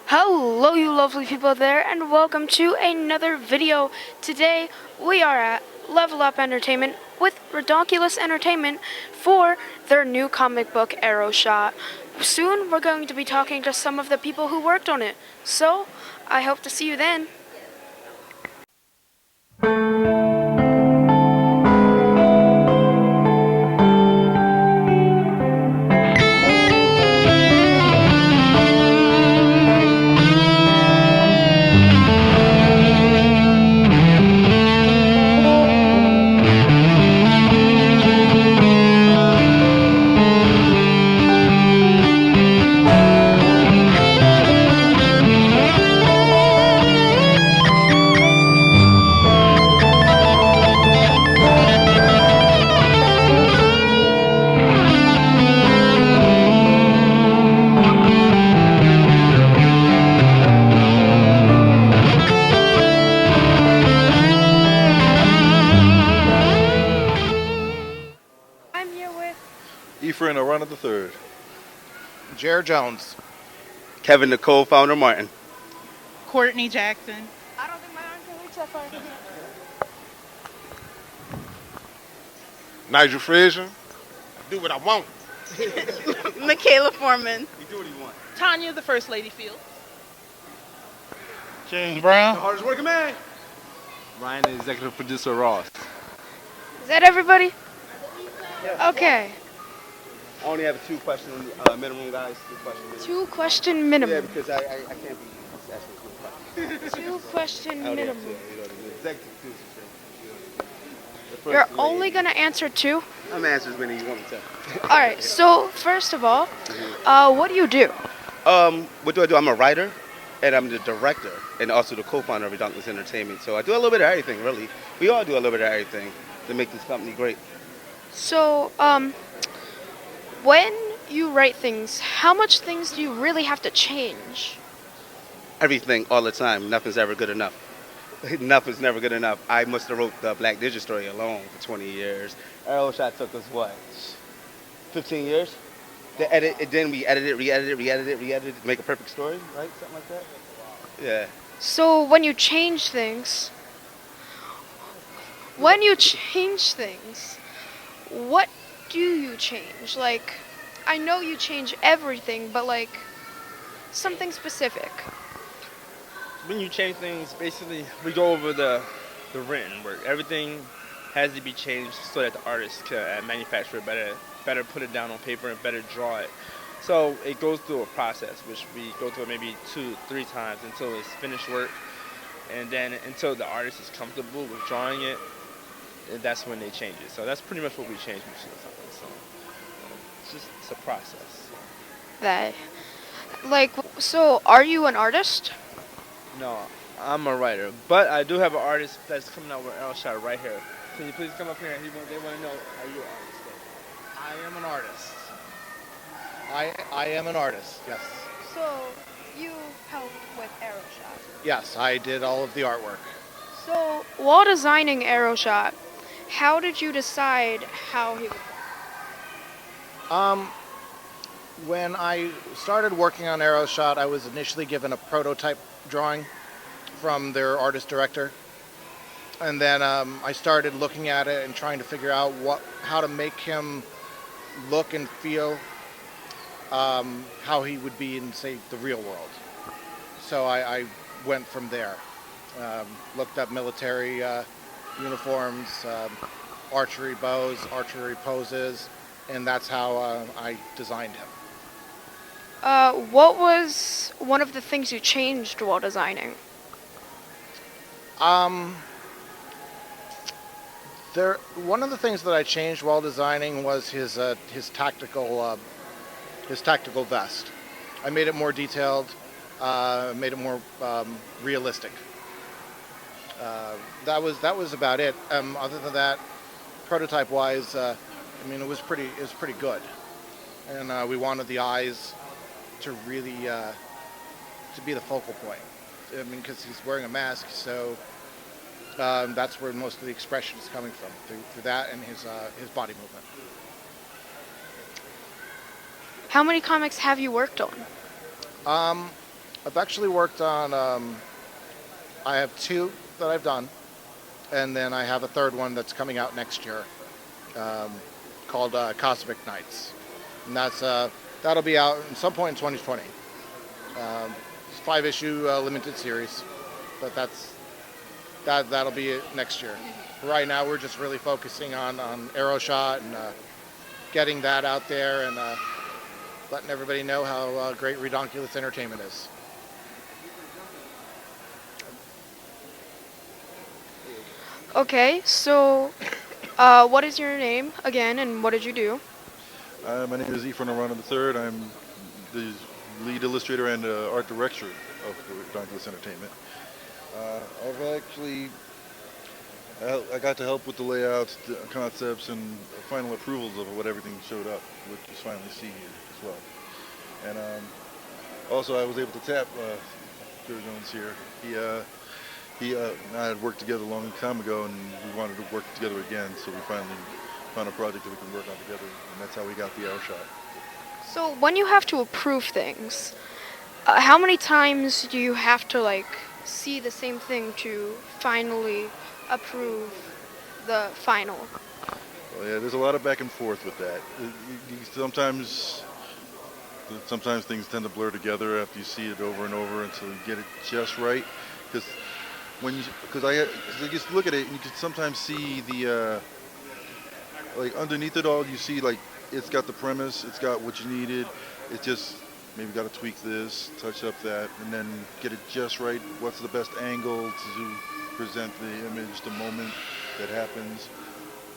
Hello you lovely people there and welcome to another video. Today we are at Level Up Entertainment with Redonkulous Entertainment for their new comic book Arrow Shot. Soon we're going to be talking to some of the people who worked on it. So I hope to see you then. I'm here with Ephraim Arana the third. Jared Jones. Kevin the co-founder Martin. Courtney Jackson. I don't think my arm can reach that far. Nigel Frazier. Do what I want. Michaela Foreman. You do what you want. Tonya, the First Lady Field. James Brown. The hardest working man. Ryan, the executive producer, Ross. Is that everybody? Okay. I only have a two-question minimum, guys. Two-question Yeah, minimum. because I can't be asking two questions. Two-question I only have minimum. two, you know, the executive producer. The first You're lady. only gonna answer two? I'm gonna answer as many as you want me to. Alright, so first of all, what do you do? What do? I'm a writer, and I'm the director, and also the co-founder of Redonkulous Entertainment. So I do a little bit of everything, really. We all do a little bit of everything to make this company great. So, when you write things, how much things do you really have to change? Everything, all the time. Nothing's ever good enough. Nothing's never good enough. I must have wrote the Black Digit story alone for 20 years. Arrow Shot took us, what, 15 years? To edit it, then we edited, re-edited, make a perfect story, right? Something like that? Yeah. So, when you change things, what do you change? Like, I know you change everything, but like, something specific. When you change things, basically, we go over the written work. Everything has to be changed so that the artist can manufacture it better put it down on paper and better draw it. So it goes through a process, which we go through maybe 2-3 times until it's finished work, and then until the artist is comfortable with drawing it, and that's when they change it. So that's pretty much what we change most of the time. So it's a process. That, like, so are you an artist? No, I'm a writer, but I do have an artist that's coming out with Arrow Shot right here. Can you please come up here? They want to know, are you an artist? I am an artist. I am an artist, yes. So, you helped with Arrow Shot. Yes, I did all of the artwork. So, while designing Arrow Shot, how did you decide how he would go? When I started working on Arrow Shot, I was initially given a prototype drawing from their artist director. And then I started looking at it and trying to figure out how to make him look and feel how he would be in, say, the real world. So I went from there. Looked up military uniforms, archery bows, archery poses, and that's how I designed him. What was one of the things you changed while designing? One of the things that I changed while designing was his tactical vest. I made it more detailed, made it more realistic. That was about it. Other than that, prototype wise, I mean, it was pretty good, and we wanted the eyes to really to be the focal point. I mean, because he's wearing a mask, so that's where most of the expression is coming from, through that and his body movement. How many comics have you worked on? I've actually worked on. I have two that I've done, and then I have a third one that's coming out next year, um, called Cosmic Knights, and that'll be out at some point in 2020. It's a 5-issue limited series, but that'll be it next year. Right now, we're just really focusing on Aeroshot and getting that out there and letting everybody know how great Redonkulous Entertainment is. Okay, so what is your name again, and what did you do? My name is Ephraim Arana III. I'm the lead illustrator and art director of redonkulous Entertainment. I got to help with the layouts, the concepts, and final approvals of what everything showed up, which you finally see here as well. And also, I was able to tap Joe Jones here. He and I had worked together a long time ago, and we wanted to work together again. So we finally found a project that we can work on together, and that's how we got the Aeroshot. So when you have to approve things, how many times do you have to see the same thing to finally approve the final? Well, yeah, there's a lot of back and forth with that. Sometimes things tend to blur together after you see it over and over until you get it just right. Because I just look at it and you can sometimes see the underneath it all, you see it's got the premise, it's got what you needed. It just maybe got to tweak this, touch up that, and then get it just right. What's the best angle to present the image, the moment that happens?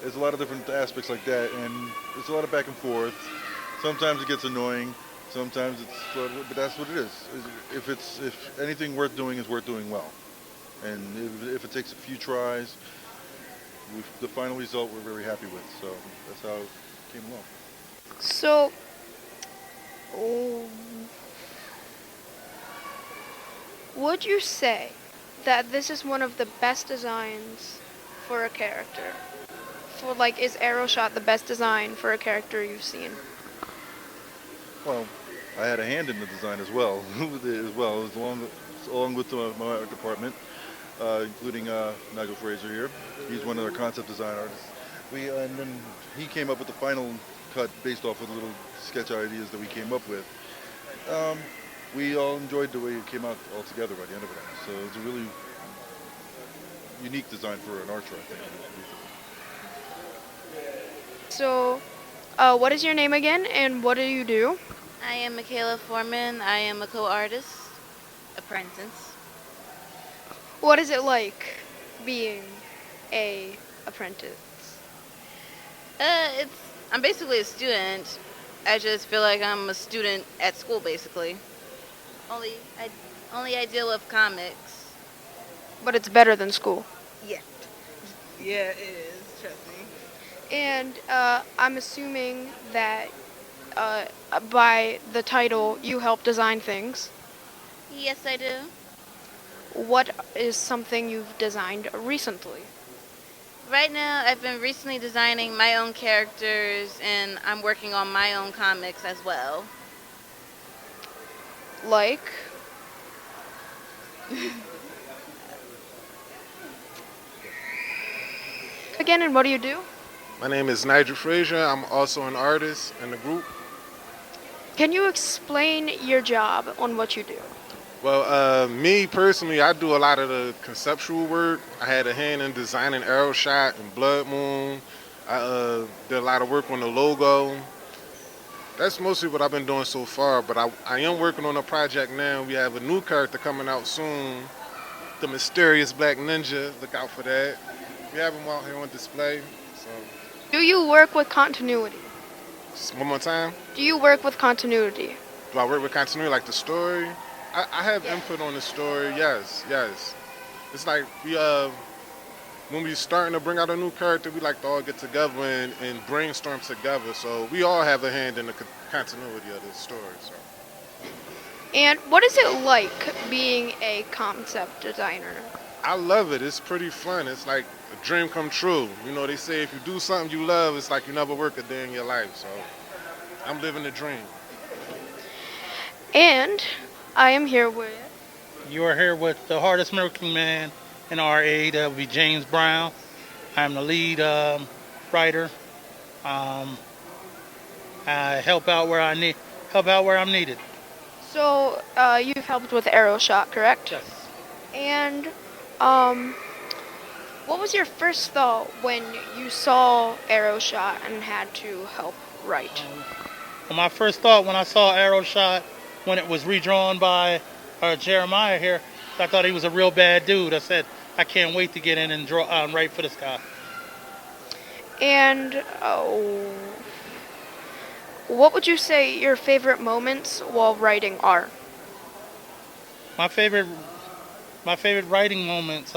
There's a lot of different aspects like that, and it's a lot of back and forth. Sometimes it gets annoying. Sometimes but that's what it is. If anything worth doing is worth doing well, and if it takes a few tries, the final result we're very happy with. So that's how it came along. So, would you say that this is one of the best designs for a character? Is Aeroshot the best design for a character you've seen? Well, I had a hand in the design as well, along with my art department, including Nigel Fraser here. He's one of our concept design artists. And then he came up with the final cut based off of the little sketch ideas that we came up with. We all enjoyed the way it came out all together by the end of it. So it's a really unique design for an archer, I think. So, what is your name again, and what do you do? I am Michaela Foreman. I am a co-artist, apprentice. What is it like being a apprentice? I'm basically a student. I just feel like I'm a student at school, basically. Only I deal with comics. But it's better than school. Yeah. Yeah, it is. Trust me. And I'm assuming that by the title, you help design things. Yes, I do. What is something you've designed recently? Right now, I've been recently designing my own characters, and I'm working on my own comics as well. Like? Again, and what do you do? My name is Nigel Fraser. I'm also an artist in the group. Can you explain your job on what you do? Well, me personally, I do a lot of the conceptual work. I had a hand in designing Aeroshot and Blood Moon. I did a lot of work on the logo. That's mostly what I've been doing so far, but I am working on a project now. We have a new character coming out soon, the Mysterious Black Ninja. Look out for that. We have him out here on display. So. Do you work with continuity? One more time? Do you work with continuity? Do I work with continuity, like the story? I have input on the story, yes. It's like when we starting to bring out a new character, we like to all get together and brainstorm together. So we all have a hand in the continuity of the story. So. And what is it like being a concept designer? I love it. It's pretty fun. It's like a dream come true. You know, they say if you do something you love, it's like you never work a day in your life. So I'm living the dream. And I am here with. You are here with the hardest working man in RA. That would be James Brown. I'm the lead writer. Um, I help out where I'm needed. So, you've helped with Arrow Shot, correct? Yes. And, um, what was your first thought when you saw Arrow Shot and had to help write? Well, my first thought when I saw Arrow Shot, when it was redrawn by Jeremiah here, I thought he was a real bad dude. I said, I can't wait to get in and draw write for this guy. And, what would you say your favorite moments while writing are? My favorite writing moments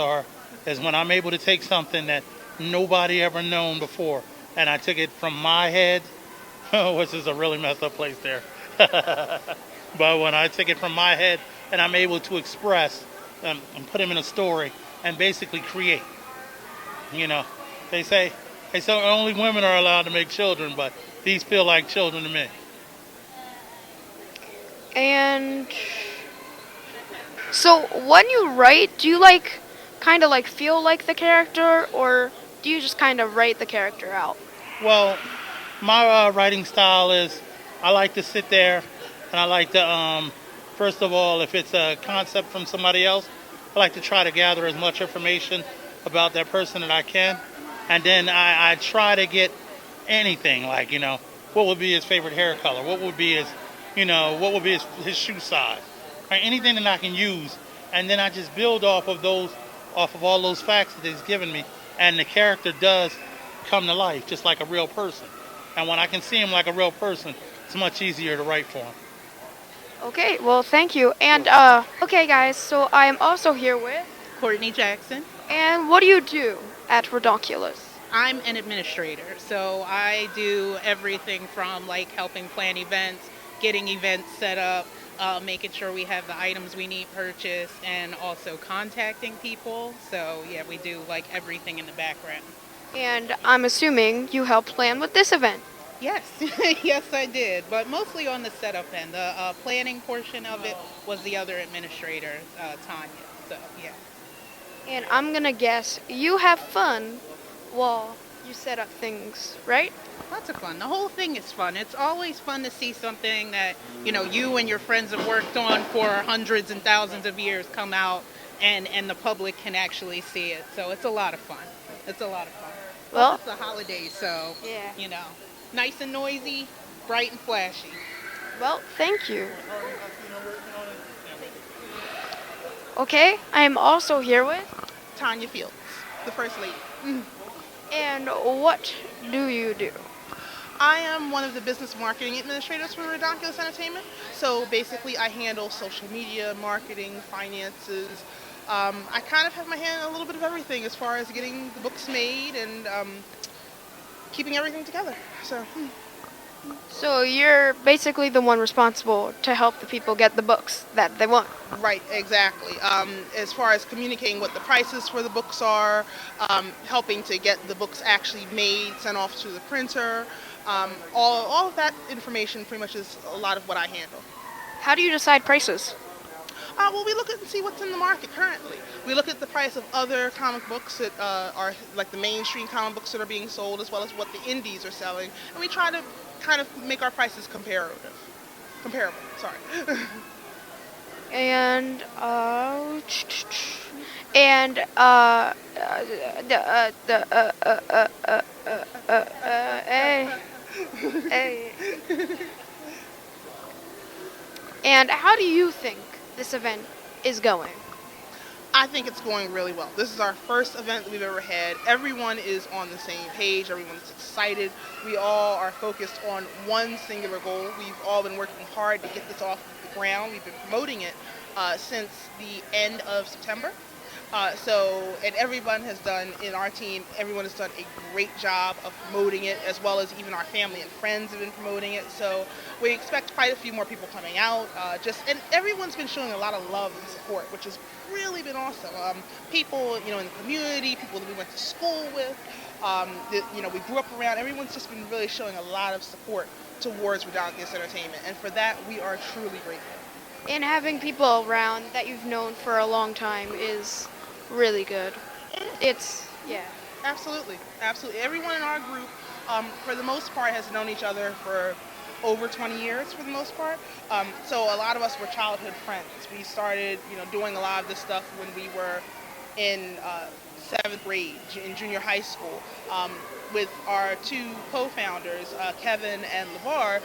is when I'm able to take something that nobody ever known before, and I took it from my head, which is a really messed up place there. But when I take it from my head and I'm able to express and put them in a story and basically create. You know, they say only women are allowed to make children, but these feel like children to me. And so when you write, do you kind of feel like the character, or do you just kind of write the character out? Well, my writing style is I like to sit there and I like to, first of all, if it's a concept from somebody else, I like to try to gather as much information about that person that I can. And then I try to get anything, like, what would be his favorite hair color? What would be his shoe size? Or anything that I can use. And then I just build off of all those facts that he's given me. And the character does come to life, just like a real person. And when I can see him like a real person, it's much easier to write for him. Okay, well, thank you. And, okay, guys, so I am also here with... Courtney Jackson. And what do you do at Redonkulous? I'm an administrator, so I do everything from helping plan events, getting events set up, making sure we have the items we need purchased, and also contacting people. So yeah, we do everything in the background. And I'm assuming you helped plan with this event. Yes, yes I did, but mostly on the setup end. The planning portion of it was the other administrator, Tonya. So yeah. And I'm gonna guess you have fun while you set up things, right? Lots of fun. The whole thing is fun. It's always fun to see something that, you and your friends have worked on for hundreds and thousands of years come out and the public can actually see it. So it's a lot of fun. It's a lot of fun. Well, it's the holidays, so, yeah. Nice and noisy, bright and flashy. Well, thank you. Okay, I am also here with... Tonya Fields, the First Lady. And what do you do? I am one of the business marketing administrators for Redonkulous Entertainment. So basically I handle social media, marketing, finances. I kind of have my hand in a little bit of everything as far as getting the books made and keeping everything together. So you're basically the one responsible to help the people get the books that they want. Right, exactly. As far as communicating what the prices for the books are, helping to get the books actually made, sent off to the printer, all of that information pretty much is a lot of what I handle. How do you decide prices? Well, we look at and see what's in the market currently. We look at the price of other comic books that are like the mainstream comic books that are being sold, as well as what the indies are selling, and we try to kind of make our prices comparable. Sorry. And and how do you think this event is going? I think it's going really well. This is our first event that we've ever had. Everyone is on the same page. Everyone's excited. We all are focused on one singular goal. We've all been working hard to get this off the ground. We've been promoting it since the end of September. And everyone has done, in our team, everyone has done a great job of promoting it, as well as even our family and friends have been promoting it. So we expect quite a few more people coming out. And everyone's been showing a lot of love and support, which has really been awesome. People, in the community, people that we went to school with, we grew up around. Everyone's just been really showing a lot of support towards Redonkulous Entertainment, and for that we are truly grateful. And having people around that you've known for a long time is really good. It's, yeah. Absolutely, absolutely. Everyone in our group, for the most part, has known each other for over 20 years, for the most part. So a lot of us were childhood friends. We started, doing a lot of this stuff when we were in seventh grade, in junior high school, with our two co-founders, Kevin and LeVar.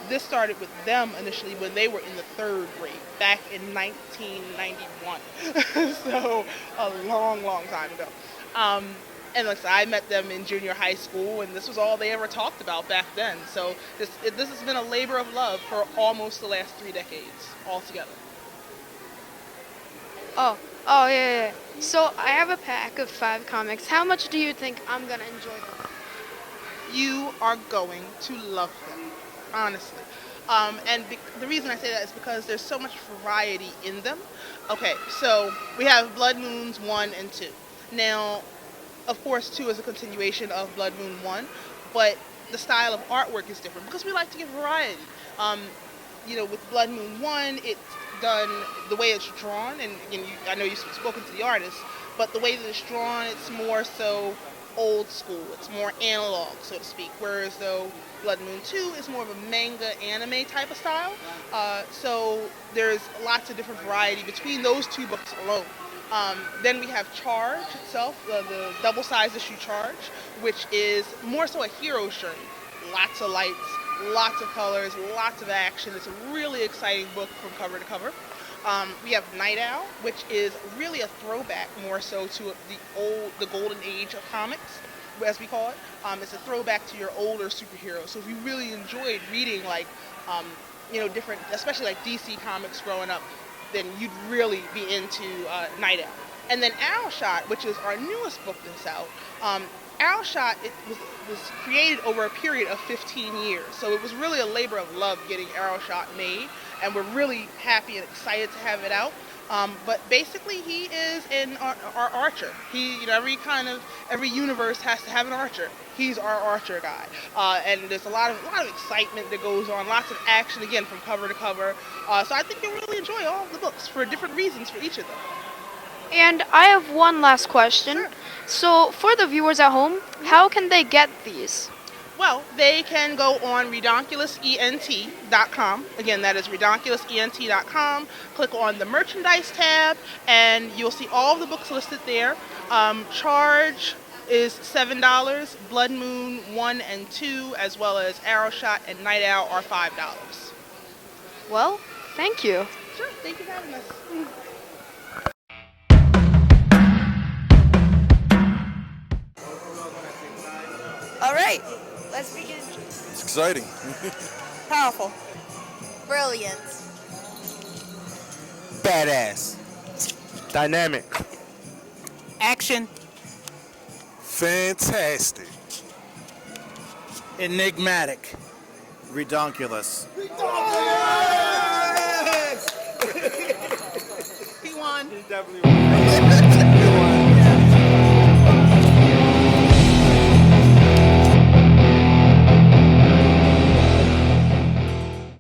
This started with them initially when they were in the third grade, back in 1991. So a long, long time ago. And like I said, I met them in junior high school, and this was all they ever talked about back then. So this has been a labor of love for almost the last 3 decades altogether. Oh, oh yeah, yeah. So I have a pack of 5 comics. How much do you think I'm gonna enjoy them? You are going to love them, honestly. The reason I say that is because there's so much variety in them. Okay, so we have Blood Moons 1 and 2. Now, of course, 2 is a continuation of Blood Moon 1, but the style of artwork is different because we like to give variety. With Blood Moon 1, it's done the way it's drawn, and I know you've spoken to the artist, but the way that it's drawn, it's more so old school. It's more analog, so to speak, whereas though Blood Moon 2 is more of a manga anime type of style. So there's lots of different variety between those 2 books alone. Then we have Charge itself, the double-sized issue Charge, which is more so a hero journey. Lots of lights, lots of colors, lots of action. It's a really exciting book from cover to cover. We have Night Owl, which is really a throwback more so to the golden age of comics, as we call it. It's a throwback to your older superheroes. So if you really enjoyed reading different, especially like DC comics growing up, then you'd really be into Night Owl. And then Owl Shot, which is our newest book that's out. Owl Shot, it was created over a period of 15 years. So it was really a labor of love getting Arrow Shot made, and we're really happy and excited to have it out. But basically, he is our archer. Every universe has to have an archer. He's our archer guy, and there's a lot of excitement that goes on, lots of action again from cover to cover. So I think you'll really enjoy all of the books for different reasons for each of them. And I have one last question. Sure. So for the viewers at home, how can they get these? Well, they can go on redonkulousent.com. Again, that is redonkulousent.com. Click on the merchandise tab, and you'll see all of the books listed there. Charge is $7. Blood Moon 1 and 2, as well as Arrow Shot and Night Owl are $5. Well, thank you. Sure, thank you for having us. All right, let's begin. It's exciting. Powerful. Brilliant. Badass. Dynamic. Action. Fantastic. Enigmatic. Redonkulous. He won. He definitely won.